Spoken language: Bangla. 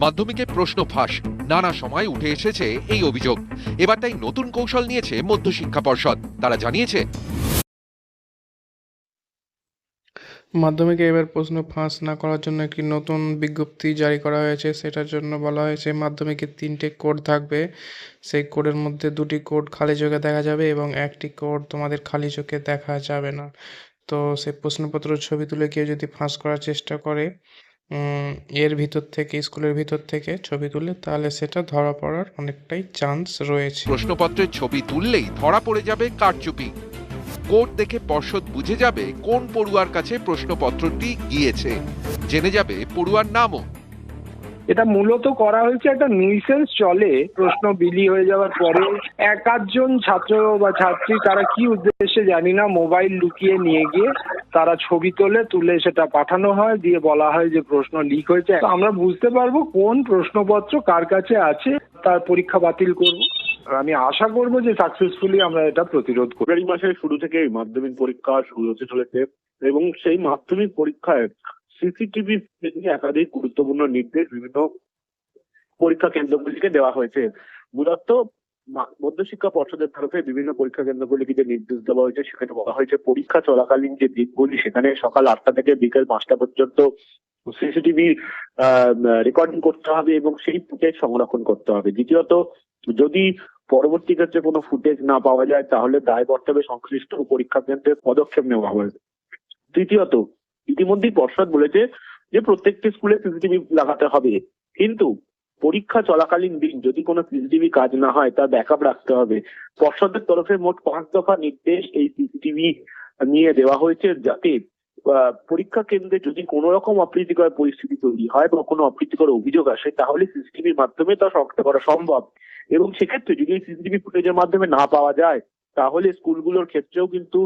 মাধ্যমিকে প্রশ্ন ফাঁস, নানা সময় উঠে এসেছে এই অভিযোগ। এবার তাই নতুন কৌশল নিয়েছে মধ্যশিক্ষা পর্ষদ। তারা জানিয়েছে, মাধ্যমিকে এবার প্রশ্ন ফাঁস না করার জন্য একটি নতুন বিজ্ঞপ্তি জারি করা হয়েছে। সেটার জন্য বলা হয়েছে মাধ্যমিকে 3টে কোড থাকবে। সেই কোডের মধ্যে 2টি কোড খালি চোখে দেখা যাবে এবং একটি কোড তোমাদের খালি চোখে দেখা যাবে না। তো সেই প্রশ্নপত্র ছবি তুলে কেউ যদি ফাঁস করার চেষ্টা করে এর ভিতর থেকে, স্কুলের ভিতর থেকে ছবি তুলে, তাহলে সেটা ধরা পড়ার অনেকটাই চান্স রয়েছে। প্রশ্নপত্রের ছবি তুললেই ধরা পড়ে যাবে কারচুপি। কোড দেখে পর্ষদ বুঝে যাবে কোন পড়ুয়ার কাছে প্রশ্নপত্রটি গিয়েছে, জেনে যাবে পড়ুয়ার নামও। এটা মূলত করা হয়েছে একটা নিউসেন্স চলে প্রশ্ন বিলি হয়ে যাওয়ার পরে একাধজন ছাত্র বা ছাত্রী তারা কি উদ্দেশ্যে জানি না মোবাইল লুকিয়ে নিয়ে গিয়ে তারা ছবি তুলে সেটা পাঠানো হয়, দিয়ে বলা হয় যে প্রশ্ন লিক হয়েছে। তো আমরা বুঝতে পারবো কোন প্রশ্নপত্র কার কাছে আছে, তার পরীক্ষা বাতিল করব। আমি আশা করব যে সাকসেসফুলি আমরা এটা প্রতিরোধ করব। ফেব্রুয়ারি মাসের শুরু থেকে মাধ্যমিক পরীক্ষা শুরু হতে চলেছে এবং সেই মাধ্যমিক পরীক্ষায় সিসিটিভি একাধিক গুরুত্বপূর্ণ নির্দেশ বিভিন্ন পরীক্ষা কেন্দ্রগুলিকে দেওয়া হয়েছে। মূলত মধ্যশিক্ষা পর্ষদের তরফে বিভিন্ন পরীক্ষা কেন্দ্রগুলিকে যে নির্দেশ দেওয়া হয়েছে সেখানে বলা হয়েছে পরীক্ষা চলাকালীন যে দিকগুলি সেখানে সকাল 8টা থেকে বিকেল 5টা পর্যন্ত সিসিটিভি রেকর্ডিং করতে হবে এবং সেই ফুটেজ সংরক্ষণ করতে হবে। দ্বিতীয়ত, যদি পরবর্তী ক্ষেত্রে কোনো ফুটেজ না পাওয়া যায় তাহলে দায়বদ্ধভাবে সংশ্লিষ্ট পরীক্ষা কেন্দ্রে পদক্ষেপ নেওয়া হবে। তৃতীয়ত, ইতিমধ্যেই পর্ষদ বলেছে যে প্রত্যেকটি স্কুলে সিসিটিভি লাগাতে হবে, কিন্তু পরীক্ষা চলাকালীন দিন যদি কোনো সিসিটিভি কাজ না হয় তার ব্যাকআপ রাখতে হবে। পর্ষদের তরফে মোট 5 দফা নির্দেশ এই সিসিটিভি নিয়ে দেওয়া হয়েছে, যাতে পরীক্ষা কেন্দ্রে যদি কোনো রকম অপ্রীতিকর পরিস্থিতি তৈরি হয় বা কোনো অপ্রীতিকর অভিযোগ আসে তাহলে সিসিটিভির মাধ্যমে তা শনাক্ত করা সম্ভব। এবং সেক্ষেত্রে যদি সিসিটিভি ফুটেজের মাধ্যমে না পাওয়া যায় তাহলে স্কুলগুলোর ক্ষেত্রেও কিন্তু